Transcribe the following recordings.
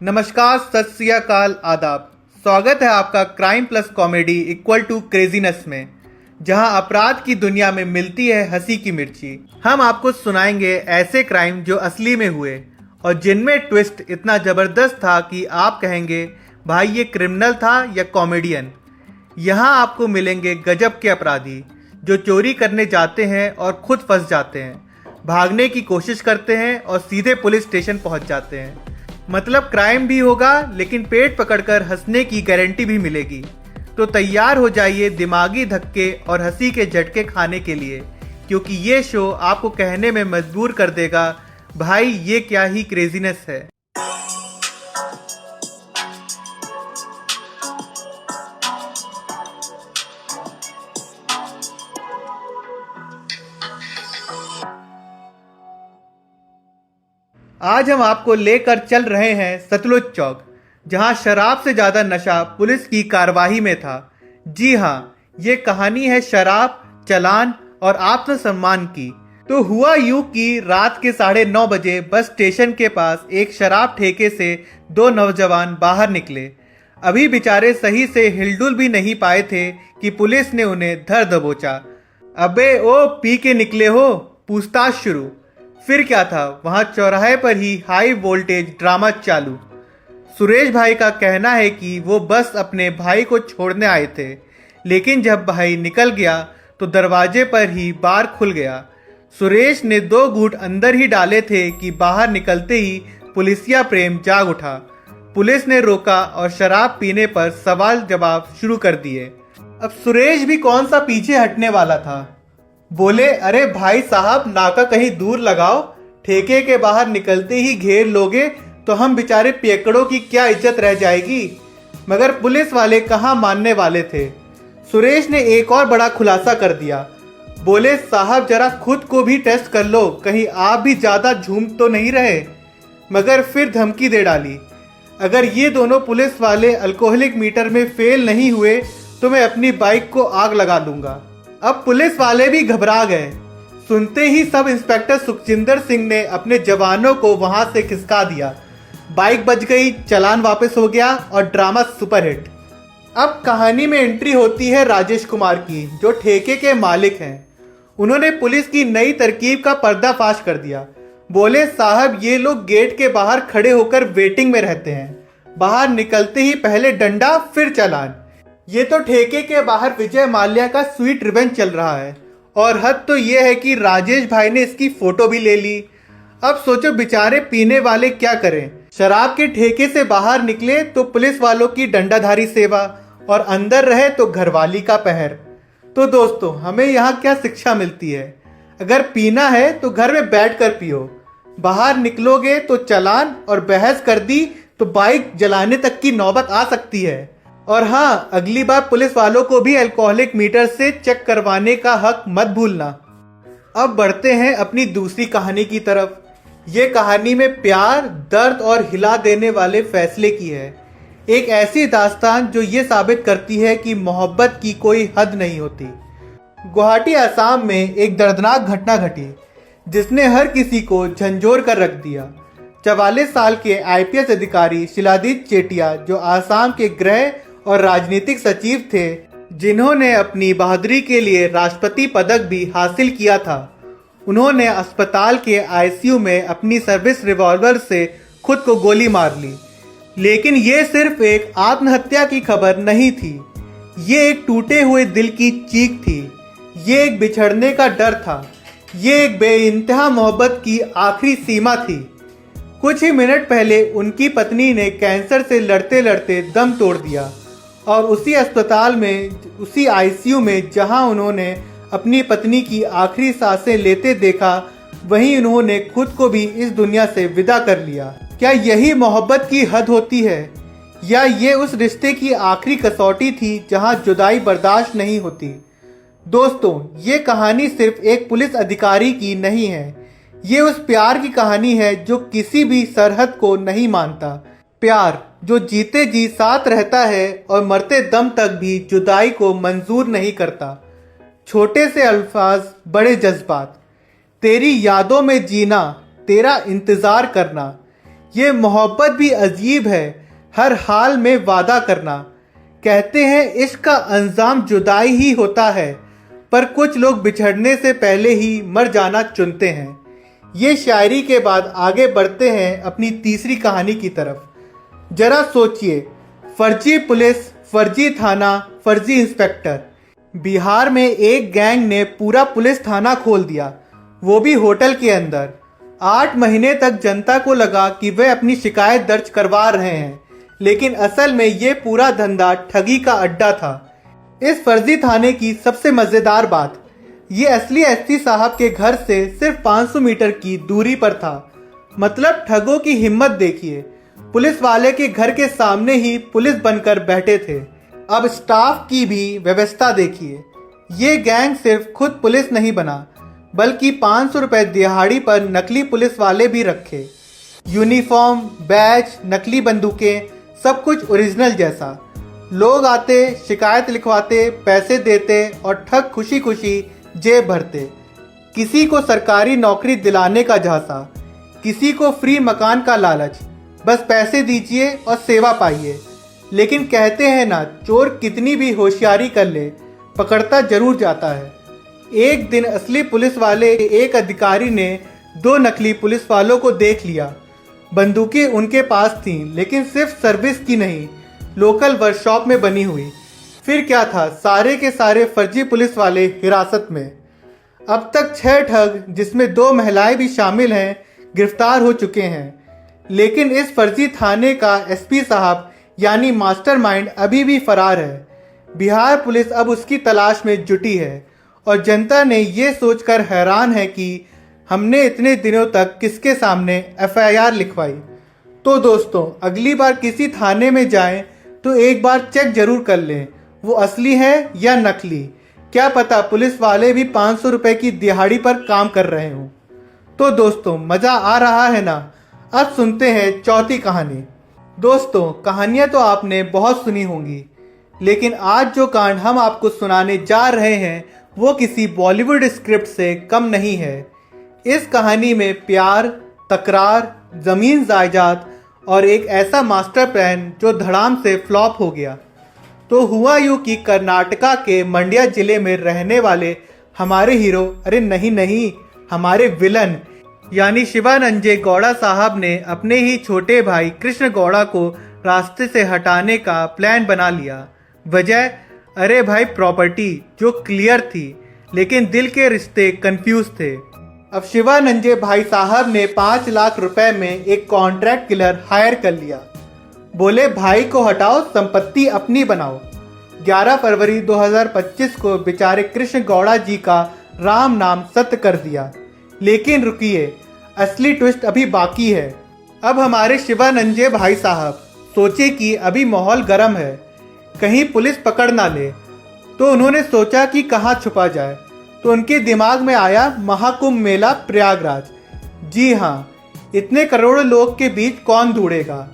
नमस्कार, सत श्री अकाल, आदाब। स्वागत है आपका crime plus comedy equal to craziness में, जहां अपराध की दुनिया में मिलती है हंसी की मिर्ची। हम आपको सुनाएंगे ऐसे क्राइम जो असली में हुए और जिनमें ट्विस्ट इतना ज़बरदस्त था कि आप कहेंगे भाई ये क्रिमिनल था या कॉमेडियन। यहाँ आपको मिलेंगे गजब के अपराधी जो चोरी करने जाते हैं और खुद फंस जाते हैं, भागने की कोशिश करते हैं और सीधे पुलिस स्टेशन पहुंच जाते हैं। मतलब क्राइम भी होगा लेकिन पेट पकड़कर हंसने की गारंटी भी मिलेगी। तो तैयार हो जाइए दिमागी धक्के और हंसी के झटके खाने के लिए, क्योंकि ये शो आपको कहने में मजबूर कर देगा भाई ये क्या ही क्रेजीनेस है। आज हम आपको लेकर चल रहे हैं सतलुज चौक, जहां शराब से ज्यादा नशा पुलिस की कार्यवाही में था। जी हाँ, ये कहानी है शराब, चालान और आत्मसम्मान की। तो हुआ यूं कि रात के 9:30 बजे बस स्टेशन के पास एक शराब ठेके से दो नौजवान बाहर निकले। अभी बेचारे सही से हिलडुल भी नहीं पाए थे कि पुलिस ने उन्हें धर दबोचा। अबे ओ पी के निकले हो, पूछताछ शुरू। फिर क्या था, वहां चौराहे पर ही हाई वोल्टेज ड्रामा चालू। सुरेश भाई का कहना है कि वो बस अपने भाई को छोड़ने आए थे, लेकिन जब भाई निकल गया तो दरवाजे पर ही बार खुल गया। सुरेश ने 2 घूंट अंदर ही डाले थे कि बाहर निकलते ही पुलिसिया प्रेम जाग उठा। पुलिस ने रोका और शराब पीने पर सवाल जवाब शुरू कर दिए। अब सुरेश भी कौन सा पीछे हटने वाला था। बोले, अरे भाई साहब नाका कहीं दूर लगाओ, ठेके के बाहर निकलते ही घेर लोगे तो हम बेचारे पियकड़ों की क्या इज्जत रह जाएगी। मगर पुलिस वाले कहाँ मानने वाले थे। सुरेश ने एक और बड़ा खुलासा कर दिया। बोले, साहब जरा खुद को भी टेस्ट कर लो, कहीं आप भी ज्यादा झूम तो नहीं रहे। मगर फिर धमकी दे डाली, अगर ये दोनों पुलिस वाले अल्कोहलिक मीटर में फेल नहीं हुए तो मैं अपनी बाइक को आग लगा दूंगा। अब पुलिस वाले भी घबरा गए। सुनते ही सब इंस्पेक्टर सुखजिंदर सिंह ने अपने जवानों को वहां से खिसका दिया। बाइक बच गई, चालान वापस हो गया और ड्रामा सुपरहिट। अब कहानी में एंट्री होती है राजेश कुमार की, जो ठेके के मालिक हैं। उन्होंने पुलिस की नई तरकीब का पर्दाफाश कर दिया। बोले, साहब ये लोग गेट के बाहर खड़े होकर वेटिंग में रहते हैं, बाहर निकलते ही पहले डंडा फिर चालान। ये तो ठेके के बाहर विजय माल्या का स्वीट रिवेंज चल रहा है। और हद तो ये है कि राजेश भाई ने इसकी फोटो भी ले ली। अब सोचो बेचारे पीने वाले क्या करें। शराब के ठेके से बाहर निकले तो पुलिस वालों की डंडाधारी सेवा और अंदर रहे तो घरवाली का पहर। तो दोस्तों, हमें यहाँ क्या शिक्षा मिलती है। अगर पीना है तो घर में बैठ कर पियो, बाहर निकलोगे तो चालान और बहस कर दी तो बाइक जलाने तक की नौबत आ सकती है। और हाँ, अगली बार पुलिस वालों को भी अल्कोहलिक मीटर से चेक करवाने का हक मत भूलना। अब बढ़ते हैं अपनी दूसरी कहानी की तरफ। ये कहानी में प्यार, दर्द और हिला देने वाले फैसले की है। एक ऐसी दास्तान जो ये साबित करती है कि मोहब्बत की कोई हद नहीं होती। गुवाहाटी असम में एक दर्दनाक घटना घटी जिसने हर किसी को झंझोर कर रख दिया। 44 साल के आईपीएस अधिकारी शिलाजीत चेटिया, जो आसाम के गृह और राजनीतिक सचिव थे, जिन्होंने अपनी बहादुरी के लिए राष्ट्रपति पदक भी हासिल किया था, उन्होंने अस्पताल के आईसीयू में अपनी सर्विस रिवॉल्वर से खुद को गोली मार ली। लेकिन ये सिर्फ एक आत्महत्या की खबर नहीं थी, ये एक टूटे हुए दिल की चीख थी, ये एक बिछड़ने का डर था, ये एक बेइंतहा मोहब्बत की आखिरी सीमा थी। कुछ ही मिनट पहले उनकी पत्नी ने कैंसर से लड़ते लड़ते दम तोड़ दिया और उसी अस्पताल में, उसी आईसीयू में जहां उन्होंने अपनी पत्नी की आखिरी सांसें लेते देखा, वहीं उन्होंने खुद को भी इस दुनिया से विदा कर लिया। क्या यही मोहब्बत की हद होती है, या ये उस रिश्ते की आखिरी कसौटी थी जहां जुदाई बर्दाश्त नहीं होती। दोस्तों, ये कहानी सिर्फ एक पुलिस अधिकारी की नहीं है, ये उस प्यार की कहानी है जो किसी भी सरहद को नहीं मानता। प्यार जो जीते जी साथ रहता है और मरते दम तक भी जुदाई को मंजूर नहीं करता। छोटे से अल्फाज, बड़े जज्बात। तेरी यादों में जीना, तेरा इंतजार करना, ये मोहब्बत भी अजीब है, हर हाल में वादा करना। कहते हैं इश्क का अंजाम जुदाई ही होता है, पर कुछ लोग बिछड़ने से पहले ही मर जाना चुनते हैं। ये शायरी के बाद आगे बढ़ते हैं अपनी तीसरी कहानी की तरफ। जरा सोचिए, फर्जी पुलिस, फर्जी थाना, फर्जी इंस्पेक्टर। बिहार में एक गैंग ने पूरा पुलिस थाना खोल दिया, वो भी होटल के अंदर। 8 महीने तक जनता को लगा कि वे अपनी शिकायत दर्ज करवा रहे हैं, लेकिन असल में ये पूरा धंधा ठगी का अड्डा था। इस फर्जी थाने की सबसे मज़ेदार बात, ये असली एसपी साहब के घर से सिर्फ 500 मीटर की दूरी पर था। मतलब ठगों की हिम्मत देखिए, पुलिस वाले के घर के सामने ही पुलिस बनकर बैठे थे। अब स्टाफ की भी व्यवस्था देखिए, ये गैंग सिर्फ खुद पुलिस नहीं बना, बल्कि 500 रुपए दिहाड़ी पर नकली पुलिस वाले भी रखे। यूनिफॉर्म, बैज, नकली बंदूकें, सब कुछ ओरिजिनल जैसा। लोग आते, शिकायत लिखवाते, पैसे देते और ठग खुशी खुशी जेब भरते। किसी को सरकारी नौकरी दिलाने का झांसा, किसी को फ्री मकान का लालच, बस पैसे दीजिए और सेवा पाइए। लेकिन कहते हैं ना, चोर कितनी भी होशियारी कर ले, पकड़ता जरूर जाता है। एक दिन असली पुलिस वाले एक अधिकारी ने 2 नकली पुलिस वालों को देख लिया। बंदूकें उनके पास थीं, लेकिन सिर्फ सर्विस की नहीं, लोकल वर्कशॉप में बनी हुई। फिर क्या था, सारे के सारे फर्जी पुलिस वाले हिरासत में। अब तक 6 ठग, जिसमें 2 महिलाएं भी शामिल हैं, गिरफ्तार हो चुके हैं। लेकिन इस फर्जी थाने का एसपी साहब यानी मास्टरमाइंड अभी भी फरार है। बिहार पुलिस अब उसकी तलाश में जुटी है और जनता ने ये सोचकर हैरान है कि हमने इतने दिनों तक किसके सामने एफआईआर लिखवाई। तो दोस्तों, अगली बार किसी थाने में जाएं तो एक बार चेक जरूर कर लें, वो असली है या नकली। क्या पता पुलिस वाले भी 500 रुपए की दिहाड़ी पर काम कर रहे हों। तो दोस्तों, मज़ा आ रहा है ना? अब सुनते हैं चौथी कहानी। दोस्तों, कहानियाँ तो आपने बहुत सुनी होंगी, लेकिन आज जो कांड हम आपको सुनाने जा रहे हैं वो किसी बॉलीवुड स्क्रिप्ट से कम नहीं है। इस कहानी में प्यार, तकरार, ज़मीन जायदाद और एक ऐसा मास्टर प्लान जो धड़ाम से फ्लॉप हो गया। तो हुआ यूं कि कर्नाटका के मंड्या जिले में रहने वाले हमारे हीरो, अरे नहीं, हमारे विलन यानी शिवानंजय गौड़ा साहब ने अपने ही छोटे भाई कृष्ण गौड़ा को रास्ते से हटाने का प्लान बना लिया। वजह, अरे भाई, प्रॉपर्टी जो क्लियर थी, लेकिन दिल के रिश्ते कंफ्यूज थे। अब शिवानंजय भाई साहब ने 5 लाख रुपए में एक कॉन्ट्रैक्ट किलर हायर कर लिया। बोले भाई को हटाओ, संपत्ति अपनी बनाओ। 11 फरवरी 2025 को बेचारे कृष्ण गौड़ा जी का राम नाम सत्य कर दिया। लेकिन रुकिए, असली ट्विस्ट अभी बाकी है। अब हमारे शिवानंजय भाई साहब सोचे कि अभी माहौल गर्म है, कहीं पुलिस पकड़ ना ले, तो उन्होंने सोचा कि कहाँ छुपा जाए। तो उनके दिमाग में आया महाकुंभ मेला प्रयागराज। जी हाँ, इतने करोड़ों लोग के बीच कौन ढूंढेगा।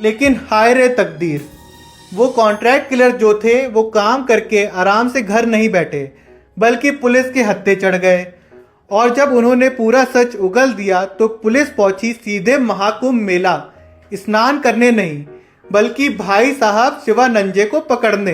लेकिन हाय रे तकदीर, वो कॉन्ट्रैक्ट किलर जो थे वो काम करके आराम से घर नहीं बैठे, बल्कि पुलिस के हत्थे चढ़ गए। और जब उन्होंने पूरा सच उगल दिया तो पुलिस पहुंची सीधे महाकुंभ मेला स्नान करने नहीं, बल्कि भाई साहब शिवानंजय को पकड़ने।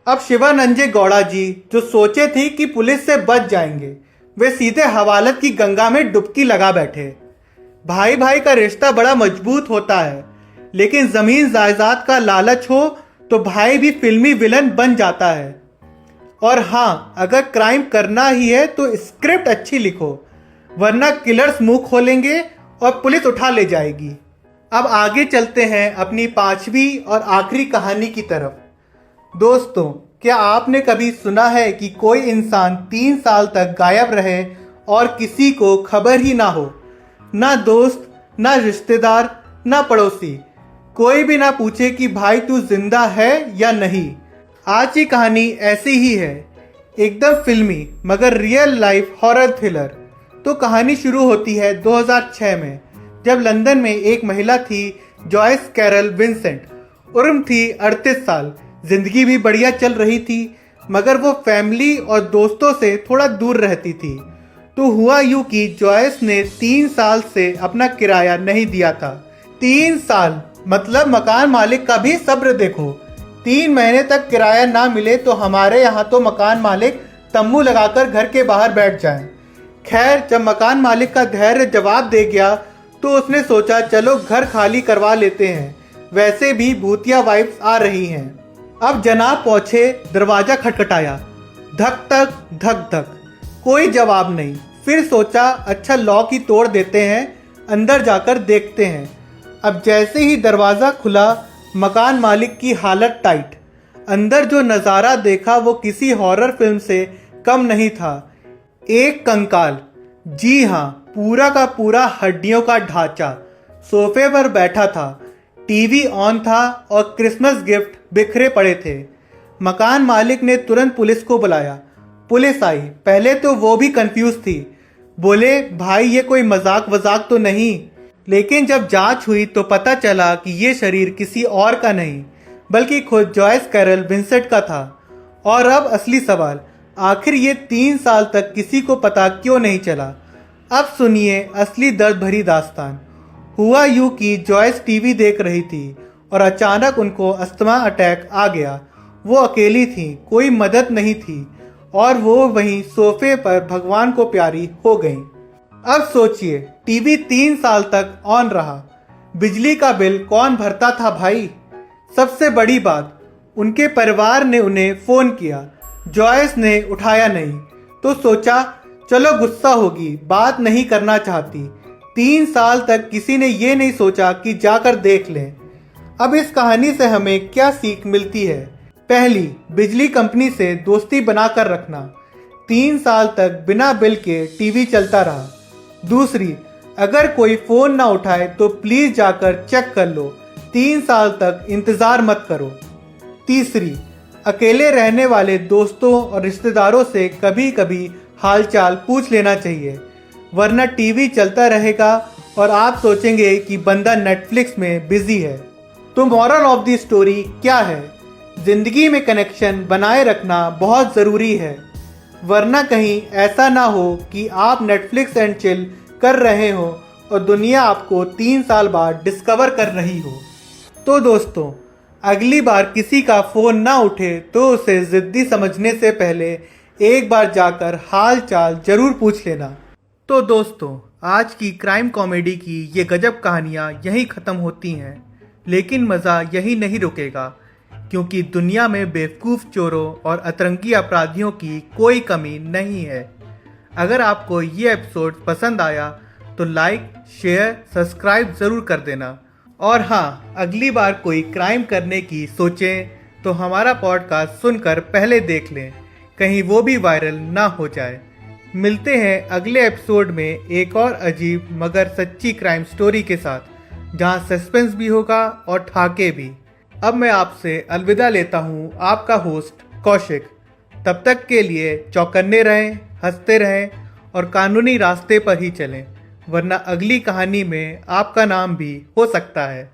अब शिवानंजय गौड़ा जी जो सोचे थे कि पुलिस से बच जाएंगे, वे सीधे हवालत की गंगा में डुबकी लगा बैठे। भाई भाई का रिश्ता बड़ा मजबूत होता है, लेकिन जमीन जायदाद का लालच हो तो भाई भी फिल्मी विलन बन जाता है। और हाँ, अगर क्राइम करना ही है तो स्क्रिप्ट अच्छी लिखो, वरना किलर्स मुंह खोलेंगे और पुलिस उठा ले जाएगी। अब आगे चलते हैं अपनी 5वीं और आखिरी कहानी की तरफ। दोस्तों, क्या आपने कभी सुना है कि कोई इंसान 3 साल तक गायब रहे और किसी को खबर ही ना हो? ना दोस्त, ना रिश्तेदार, ना पड़ोसी, कोई भी ना पूछे कि भाई तू जिंदा है या नहीं। आज की कहानी ऐसी ही है, एकदम फिल्मी मगर रियल लाइफ हॉरर थ्रिलर। तो कहानी शुरू होती है 2006 में, जब लंदन में एक महिला थी, जॉयस कैरल विंसेंट। उम्र थी 38 साल। जिंदगी भी बढ़िया चल रही थी, मगर वो फैमिली और दोस्तों से थोड़ा दूर रहती थी। तो हुआ यूं कि जॉयस ने 3 साल से अपना किराया नहीं दिया था। 3 साल, मतलब मकान मालिक का भी सब्र देखो। 3 महीने तक किराया ना मिले तो हमारे यहाँ तो मकान मालिक तम्बू लगाकर घर के बाहर बैठ जाएं। खैर, जब मकान मालिक का धैर्य जवाब दे गया तो उसने सोचा चलो घर खाली करवा लेते हैं, वैसे भी भूतिया वाइब्स आ रही हैं। अब जनाब पहुंचे, दरवाजा खटखटाया, धक धक धक धक, कोई जवाब नहीं। फिर सोचा अच्छा लॉक ही तोड़ देते हैं, अंदर जाकर देखते हैं। अब जैसे ही दरवाज़ा खुला, मकान मालिक की हालत टाइट। अंदर जो नज़ारा देखा वो किसी हॉरर फिल्म से कम नहीं था। एक कंकाल, जी हाँ, पूरा का पूरा हड्डियों का ढांचा सोफे पर बैठा था। टीवी ऑन था और क्रिसमस गिफ्ट बिखरे पड़े थे। मकान मालिक ने तुरंत पुलिस को बुलाया। पुलिस आई। पहले तो वो भी कंफ्यूज थी, बोले भाई ये कोई मजाक वजाक तो नहीं। लेकिन जब जांच हुई तो पता चला कि ये शरीर किसी और का नहीं बल्कि खुद जॉयस कैरल विंसेंट का था। और अब असली सवाल, आखिर ये 3 साल तक किसी को पता क्यों नहीं चला? अब सुनिए असली दर्द भरी दास्तान। हुआ यूं कि जॉयस टीवी देख रही थी और अचानक उनको अस्थमा अटैक आ गया। वो अकेली थी, कोई मदद नहीं थी और वो वहीं सोफे पर भगवान को प्यारी हो गई। अब सोचिए, टीवी 3 साल तक ऑन रहा, बिजली का बिल कौन भरता था भाई? सबसे बड़ी बात, उनके परिवार ने उन्हें फोन किया, जॉयस ने उठाया नहीं, तो सोचा चलो गुस्सा होगी, बात नहीं करना चाहती। 3 साल तक किसी ने ये नहीं सोचा कि जाकर देख लें। अब इस कहानी से हमें क्या सीख मिलती है? पहली, बिजली कंपनी से दोस्ती बनाकर रखना। 3 साल तक बिना बिल के टीवी चलता रहा। दूसरी, अगर कोई फोन ना उठाए तो प्लीज जाकर चेक कर लो, 3 साल तक इंतजार मत करो। तीसरी, अकेले रहने वाले दोस्तों और रिश्तेदारों से कभी कभी हालचाल पूछ लेना चाहिए, वरना टीवी चलता रहेगा और आप सोचेंगे कि बंदा नेटफ्लिक्स में बिजी है। तो मॉरल ऑफ द स्टोरी क्या है? जिंदगी में कनेक्शन बनाए रखना बहुत ज़रूरी है, वरना कहीं ऐसा ना हो कि आप नेटफ्लिक्स एंड चिल कर रहे हो और दुनिया आपको 3 साल बाद डिस्कवर कर रही हो। तो दोस्तों, अगली बार किसी का फ़ोन ना उठे तो उसे ज़िद्दी समझने से पहले एक बार जाकर हाल चाल ज़रूर पूछ लेना। तो दोस्तों, आज की क्राइम कॉमेडी की ये गजब कहानियाँ यहीं ख़त्म होती हैं, लेकिन मज़ा यही नहीं रुकेगा, क्योंकि दुनिया में बेवकूफ़ चोरों और अतरंगी अपराधियों की कोई कमी नहीं है। अगर आपको ये एपिसोड पसंद आया तो लाइक, शेयर, सब्सक्राइब ज़रूर कर देना। और हाँ, अगली बार कोई क्राइम करने की सोचें तो हमारा पॉडकास्ट सुनकर पहले देख लें, कहीं वो भी वायरल ना हो जाए। मिलते हैं अगले एपिसोड में एक और अजीब मगर सच्ची क्राइम स्टोरी के साथ, जहां सस्पेंस भी होगा और ठाके भी। अब मैं आपसे अलविदा लेता हूं, आपका होस्ट कौशिक। तब तक के लिए चौकन्ने रहें, हंसते रहें और कानूनी रास्ते पर ही चलें, वरना अगली कहानी में आपका नाम भी हो सकता है।